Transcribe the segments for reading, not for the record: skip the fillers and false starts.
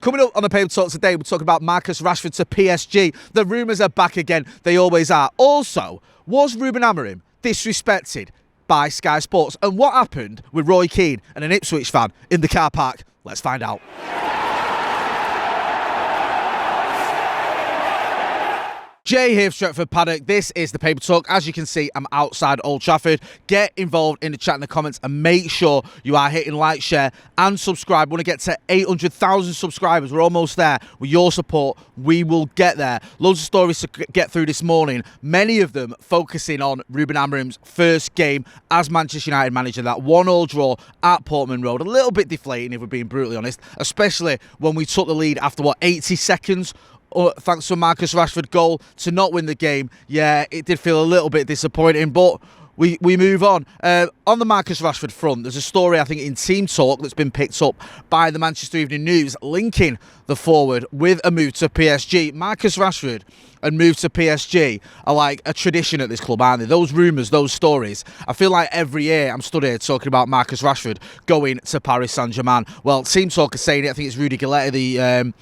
Coming up on the Paper Talk today, we're talking about Marcus Rashford to PSG. The rumours are back again. They always are. Also, was Ruben Amorim disrespected by Sky Sports? And what happened with Roy Keane and an Ipswich fan in the car park? Let's find out. Jay here for Stretford, Paddock. This is the Paper Talk. As you can see, I'm outside Old Trafford. Get involved in the chat in the comments and make sure you are hitting like, share and subscribe. We want to get to 800,000 subscribers. We're almost there. With your support, we will get there. Loads of stories to get through this morning. Many of them focusing on Ruben Amorim's first game as Manchester United manager. That 1-1 draw at Portman Road. A little bit deflating, if we're being brutally honest, especially when we took the lead after, 80 seconds? Thanks to a Marcus Rashford goal to not win the game. Yeah, it did feel a little bit disappointing, but we move on. On the Marcus Rashford front, there's a story, I think, in Team Talk that's been picked up by the Manchester Evening News linking the forward with a move to PSG. Marcus Rashford and move to PSG are like a tradition at this club, aren't they? Those rumours, those stories. I feel like every year I'm stood here talking about Marcus Rashford going to Paris Saint-Germain. Well, Team Talk is saying it. I think it's Rudy Galletti,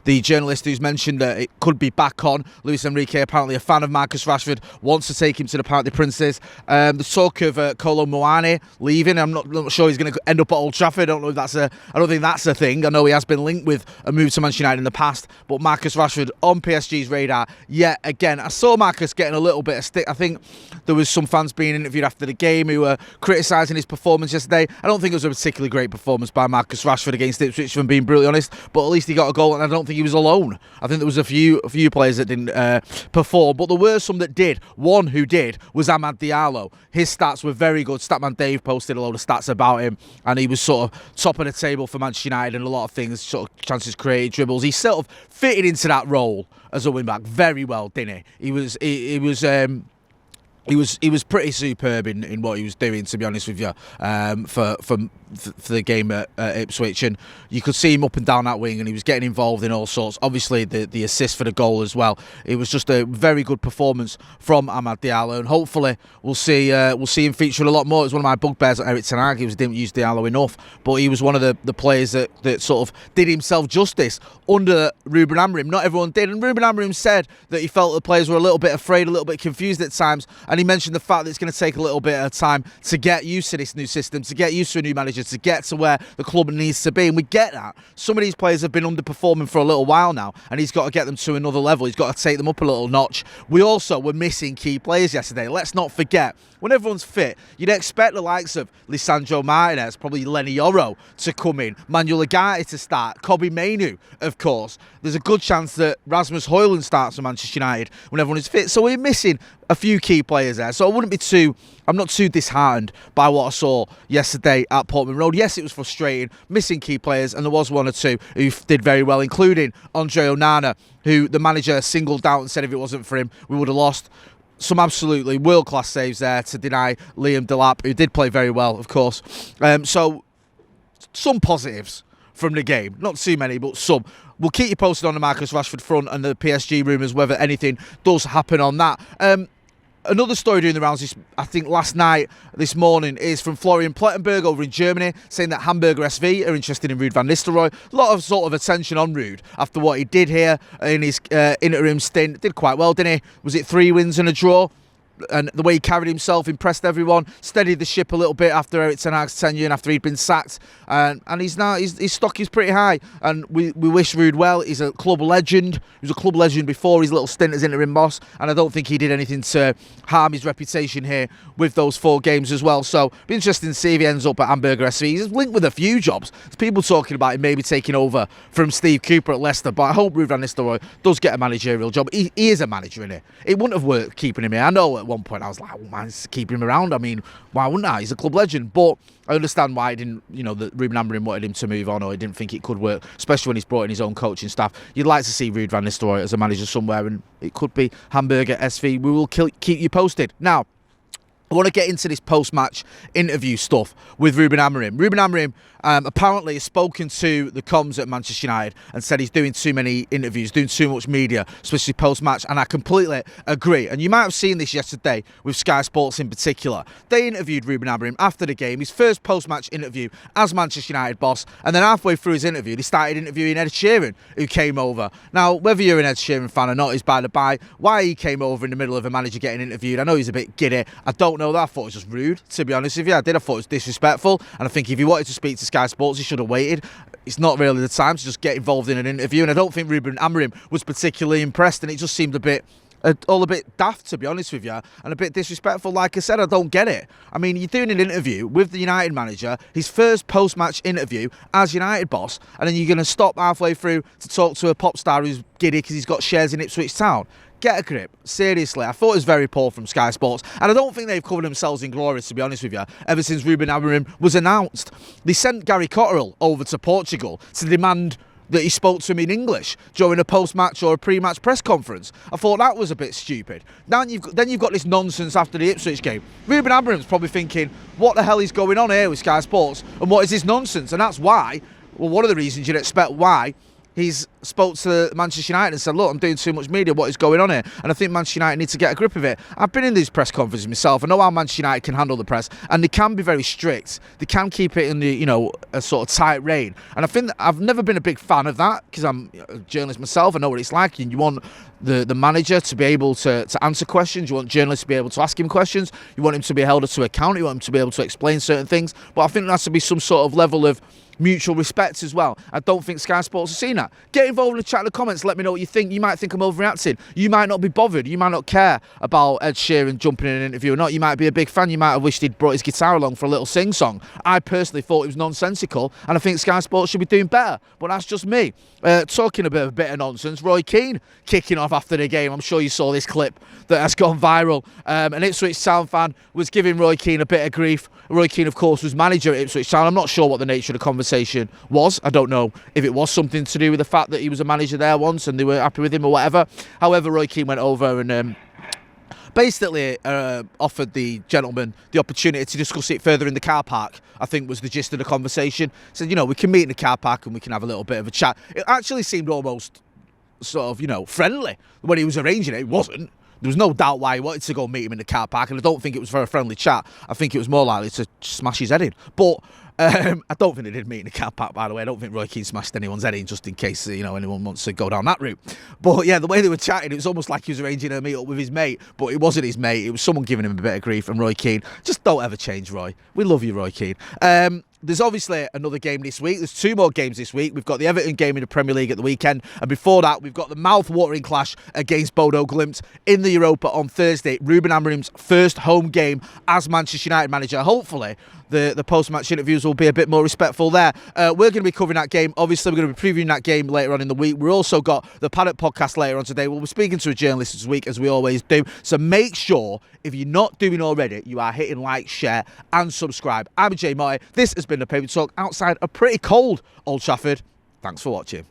the journalist who's mentioned that it could be back on. Luis Enrique, apparently a fan of Marcus Rashford, wants to take him to the Parc des Princes. The talk of Kolo Muani leaving. I'm not sure he's going to end up at Old Trafford. I don't think that's a thing. I know he has been linked with a move to Manchester United in the past, but Marcus Rashford on PSG's radar yet again. I saw Marcus getting a little bit of stick. I think there was some fans being interviewed after the game who were criticising his performance yesterday. I don't think it was a particularly great performance by Marcus Rashford against Ipswich, if I'm being brutally honest, but at least he got a goal, and I don't think he was alone. I think there was a few players that didn't perform, but there were some that did. One who did was Amad Diallo. His stats were very good. Statman Dave posted a load of stats about him, and he was sort of top of the table for Manchester United and a lot of things, sort of chances created, dribbles. He sort of fitted into that role as a wing-back very well, didn't he? He was pretty superb in what he was doing, to be honest with you, for the game at Ipswich, and you could see him up and down that wing, and he was getting involved in all sorts. Obviously, the assist for the goal as well. It was just a very good performance from Amad Diallo, and hopefully we'll see him feature a lot more. It was one of my bugbears at Eric Ten Hag. He didn't use Diallo enough, but he was one of the players that sort of did himself justice under Ruben Amorim. Not everyone did, and Ruben Amorim said that he felt the players were a little bit afraid, a little bit confused at times, and he mentioned the fact that it's going to take a little bit of time to get used to this new system, to get used to a new manager, to get to where the club needs to be, and we get that. Some of these players have been underperforming for a little while now, and he's got to get them to another level. He's got to take them up a little notch. We also were missing key players yesterday. Let's not forget, when everyone's fit, you'd expect the likes of Lisandro Martinez, probably Lenny Yoro to come in, Manuel Ugarte to start, Kobbie Mainoo, of course. There's a good chance that Rasmus Højlund starts for Manchester United when everyone is fit. So we're missing a few key players there. So I'm not too disheartened by what I saw yesterday at Portman Road. Yes, it was frustrating, missing key players, and there was one or two who did very well, including Andre Onana, who the manager singled out and said if it wasn't for him, we would have lost. Some absolutely world-class saves there to deny Liam Delap, who did play very well, of course. So some positives from the game. Not too many, but some. We'll keep you posted on the Marcus Rashford front and the PSG rumours, whether anything does happen on that. Another story doing the rounds, I think this morning, is from Florian Plettenberg over in Germany, saying that Hamburger SV are interested in Ruud van Nistelrooy. A lot of sort of attention on Ruud after what he did here in his interim stint. Did quite well, didn't he? Was it 3 wins and a draw? And the way he carried himself impressed everyone, steadied the ship a little bit after Eric Ten Hag's tenure and after he'd been sacked, and his stock is pretty high, and we wish Ruud well. He's a club legend. He was a club legend before his little stint as interim boss, and I don't think he did anything to harm his reputation here with those 4 games as well. So it'll be interesting to see if he ends up at Hamburger SV. He's linked with a few jobs. There's people talking about him maybe taking over from Steve Cooper at Leicester, but I hope Ruud van Nistelrooy does get a managerial job. He is a manager, innit? It wouldn't have worked keeping him here. I know at one point I was like, oh man, keep him around. I mean, why wouldn't I? He's a club legend. But I understand why he didn't, that Ruben Amorim wanted him to move on, or he didn't think it could work, especially when he's brought in his own coaching staff. You'd like to see Ruud van Nistelrooy as a manager somewhere, and it could be Hamburger SV. We will keep you posted. Now, I want to get into this post-match interview stuff with Ruben Amorim. Ruben Amorim apparently has spoken to the comms at Manchester United and said he's doing too many interviews, doing too much media, especially post-match, and I completely agree. And you might have seen this yesterday with Sky Sports in particular. They interviewed Ruben Amorim after the game, his first post-match interview as Manchester United boss, and then halfway through his interview, they started interviewing Ed Sheeran, who came over. Now, whether you're an Ed Sheeran fan or not is by the by. Why he came over in the middle of a manager getting interviewed, I know he's a bit giddy. I don't know that. I thought it was just rude, to be honest with you. I thought it was disrespectful, and I think if he wanted to speak to Sky Sports, he should have waited. It's not really the time to just get involved in an interview, and I don't think Ruben Amorim was particularly impressed, and it just seemed all a bit daft, to be honest with you, and a bit disrespectful. Like I said, I don't get it. I mean, you're doing an interview with the United manager, his first post-match interview as United boss, and then you're going to stop halfway through to talk to a pop star who's giddy because he's got shares in Ipswich Town. Get a grip. Seriously, I thought it was very poor from Sky Sports, and I don't think they've covered themselves in glory, to be honest with you, ever since Ruben Amorim was announced. They sent Gary Cotterill over to Portugal to demand that he spoke to him in English during a post-match or a pre-match press conference. I thought that was a bit stupid. Then you've got this nonsense after the Ipswich game. Ruben Amorim's probably thinking, what the hell is going on here with Sky Sports, and what is this nonsense? And that's why, well, one of the reasons you'd expect why he's spoke to Manchester United and said, look, I'm doing too much media, what is going on here? And I think Manchester United need to get a grip of it. I've been in these press conferences myself. I know how Manchester United can handle the press, and they can be very strict. They can keep it in the, a sort of tight rein. And I think that I've never been a big fan of that, because I'm a journalist myself. I know what it's like, and you want the manager to be able to answer questions. You want journalists to be able to ask him questions. You want him to be held to account. You want him to be able to explain certain things. But I think there has to be some sort of level of mutual respect as well. I don't think Sky Sports has seen that. Get involved in the chat in the comments. Let me know what you think. You might think I'm overreacting. You might not be bothered. You might not care about Ed Sheeran jumping in an interview or not. You might be a big fan. You might have wished he'd brought his guitar along for a little sing-song. I personally thought it was nonsensical, and I think Sky Sports should be doing better. But that's just me. Talking a bit of nonsense, Roy Keane kicking off after the game. I'm sure you saw this clip that has gone viral. An Ipswich Town fan was giving Roy Keane a bit of grief. Roy Keane, of course, was manager at Ipswich Town. I'm not sure what the nature of the conversation was. I don't know if it was something to do with the fact that he was a manager there once and they were happy with him or whatever. However, Roy Keane went over and basically offered the gentleman the opportunity to discuss it further in the car park, I think was the gist of the conversation. Said, we can meet in the car park and we can have a little bit of a chat. It actually seemed almost sort of, friendly when he was arranging it. It wasn't. There was no doubt why he wanted to go meet him in the car park, and I don't think it was for a friendly chat. I think it was more likely to smash his head in. But I don't think they did meet in the car park, by the way. I don't think Roy Keane smashed anyone's head in, just in case anyone wants to go down that route. But yeah, the way they were chatting, it was almost like he was arranging a meet up with his mate, but it wasn't his mate. It was someone giving him a bit of grief. And Roy Keane, just don't ever change, Roy. We love you, Roy Keane. There's obviously another game this week. There's 2 more games this week. We've got the Everton game in the Premier League at the weekend. And before that, we've got the mouth-watering clash against Bodo Glimt in the Europa on Thursday. Ruben Amorim's first home game as Manchester United manager. Hopefully, the post-match interviews will be a bit more respectful there. We're going to be covering that game. Obviously, we're going to be previewing that game later on in the week. We've also got the Paddock podcast later on today. We'll be speaking to a journalist this week, as we always do. So make sure, if you're not doing already, you are hitting like, share, and subscribe. I'm Motty. This has been the Paper Talk outside a pretty cold Old Trafford. Thanks for watching.